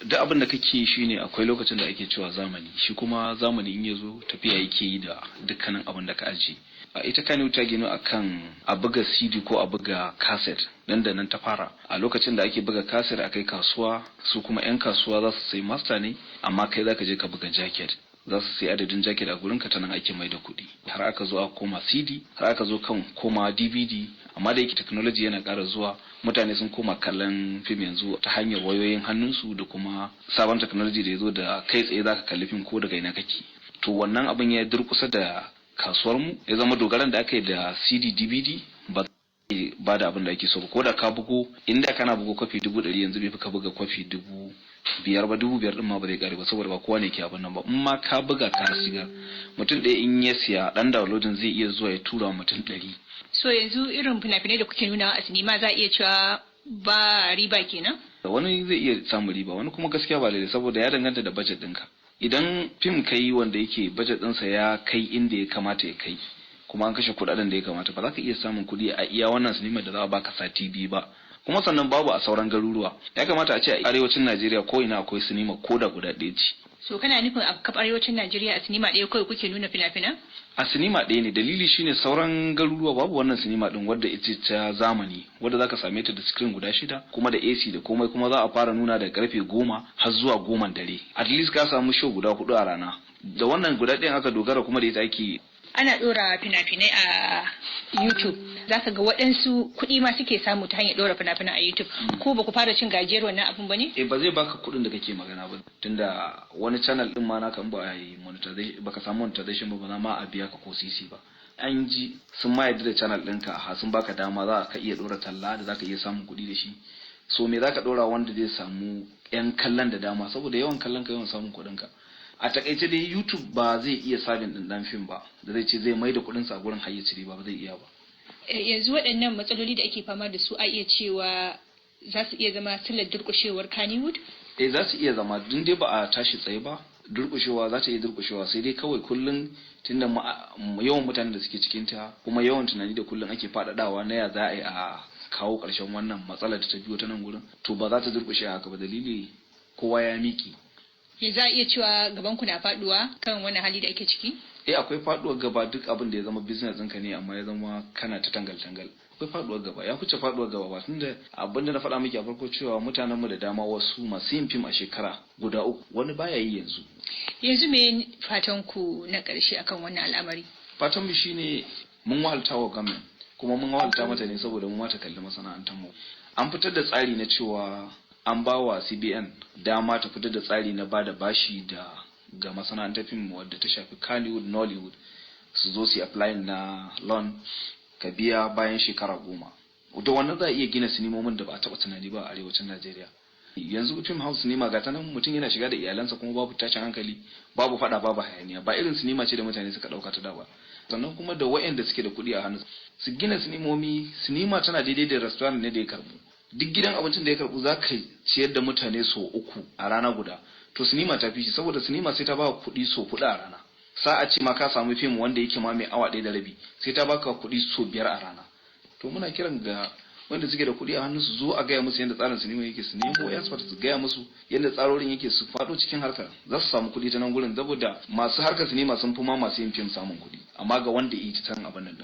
duk abin da kake shi ne akwai lokacin da ake cewa zamani, shi kuma zamani in ya zo tafiya yake yi da dukkanin abin da ka ajiye. A ita Kano ta gino akan a buga CD ko a buga cassette, nan da nan ta fara. A lokacin da ake buga cassette a kai kasuwa, su kuma 'yan kasuwa za su sai master ne, amma kai za ka je ka buga jacket. Za su sai adadin jacket a gurinka ta nan ake mai da kuɗi. Har aka zo a koma CD, har aka zo kan koma DVD, amma da yake technology yana ƙara zuwa, mutane sun koma kallon fim yanzu ta hanyar wayoyin hannunsu da kuma sabon technology da ya zo da kai tsaye za ka kalli fim ko daga ina kake. To wannan abin ya durkusa da kasuwar mu, ya zama dogaran da aka yi da CD DVD ba da abin da ake so ba. Ko da ka bugo, inda kana bugo kwafi 100 yanzu bai fi ka buga kwafi 5,000 ba. 5,000 din ma ba zai kare ba, saboda ba kowa ne ke abin nan ba. In ma ka buga ka shiga, mutum ɗaya in ya siya dan downloading zai iya zuwa ya tura wa mutum 100. So yanzu irin fina-finai da kuke nuna a sinima za a iya cewa ba riba kenan? Wani zai iya samun riba, wani kuma gaskiya ba daidai, saboda ya danganta da budget ɗinka. Idan fim kai wanda yake budget ɗinsa ya kai inda ya kamata ya kai, kuma an kashe kuɗaɗen da ya kamata, ba za ka iya samun kuɗi a iya wannan sinima da za a baka sati 2 ba. Kuma sannan babu a sauran garuruwa. Ya kamata a ce a arewacin Najeriya ko ina akwai sinima ko da guda ɗaya ce. So kana nufin a kaf arewacin Najeriya a sinima ɗaya kawai kuke nuna fina-finan? A sinima ɗaya ne, dalili shine sauran garuruwa babu wannan sinima ɗin wadda ita ta zamani, wadda zaka same ta da screen guda 6 kuma da AC da komai, kuma za a fara nuna da karfe 10 har zuwa 10 dare. At least ka samu show guda 4 a rana. Da wannan guda ɗayan aka dogara, kuma da ita ake. Ana ɗora fina-finai a YouTube. Za ka ga waɗansu kuɗi ma suke samu ta hanyar ɗora fina-finai a YouTube. Ko ba ku fara cin gajiyar wannan abin ba ne? Ba zai baka kuɗin da kake magana ba. Tunda wani channel ɗin ma naka ba a yi monetization, baka samu monetization ba ma a biya ka ko sisi ba. An ji sun ma yadda da channel ɗinka, ha sun baka dama za ka iya ɗora talla da za ka iya samun kuɗi da shi. So me za ka ɗora wanda zai samu 'yan kallon da dama, saboda yawan kallon ka yawan samun kuɗin ka. A takaice dai YouTube ba zai iya sabin ɗin ɗan fim ba, da zai ce zai mai da kuɗin sa gurin hayyaci riba, ba zai iya ba. Yanzu waɗannan matsaloli da ake fama da su a iya cewa za su iya zama sillar durƙushewar Kannywood? Za su iya zama, duk dai ba a tashi tsaye ba. Durƙushewa za ta iya durƙushewa, sai dai kawai kullum tunda yawan mutanen da suke cikin ta, kuma yawan tunani da kullum ake faɗaɗawa na ya za a yi a kawo ƙarshen wannan matsalar da ta biyo ta nan gurin, to ba za ta durƙushe haka ba, dalili kowa ya miki. Za a iya cewa gaban ku na faduwa kan wannan hali da ake ciki? Akwai faduwar gaba, duk abin da ya zama business ɗinka ne amma ya zama kana ta tangal-tangal. Akwai faduwar gaba, ya kuce faduwar gaba ba, tunda abin da na faɗa miki a farko cewa mutanen mu da dama wasu masu yin fim a shekara guda 3 wani baya yi yanzu. Yanzu me fatan ku na ƙarshe akan wannan al'amari? Fatan mu shine mun wahalta wa gwamnati, kuma mun wahalta mata ne saboda mu mata kalli masana'antar mu. An fitar da tsari na cewa an ba wa CBN dama ta fitar da tsari na bada bashi ga masana'antar fim wadda ta shafi Kannywood, Nollywood, su zo su apply na loan ka biya bayan shekara 10. Da wannan za a iya gina sinimomin da ba a taɓa tunani ba a arewacin Najeriya. Yanzu film house sinima ga ta nan mutum yana shiga da iyalansa kuma babu tashin hankali, babu fada, babu hayaniya, ba irin sinima ce da mutane suka ɗauka ta da ba. Sannan kuma da wayanda suke da kuɗi a hannu su gina sinimomi. Sinima tana daidai da restaurant ne da ya karbu. Duk gidan abincin da ya karbu za ka ciyar da mutane so 3 a rana guda. To sinima ta fi shi, saboda sinima sai ta ba kuɗi so 4 a rana. Sa'a ce ma ka samu fim wanda yake ma mai awa 1 da rabi, sai ta baka kuɗi so 5 a rana. To muna kiran ga wanda suke da kuɗi a hannu su zo a gaya musu yadda tsarin sinima yake, su nemo expert su gaya musu yadda tsarorin yake, su faɗo cikin harkar, za su samu kuɗi ta nan gurin, saboda masu harkar sinima sun fi ma masu yin fim samun kuɗi, amma ga wanda yi ta abin nan.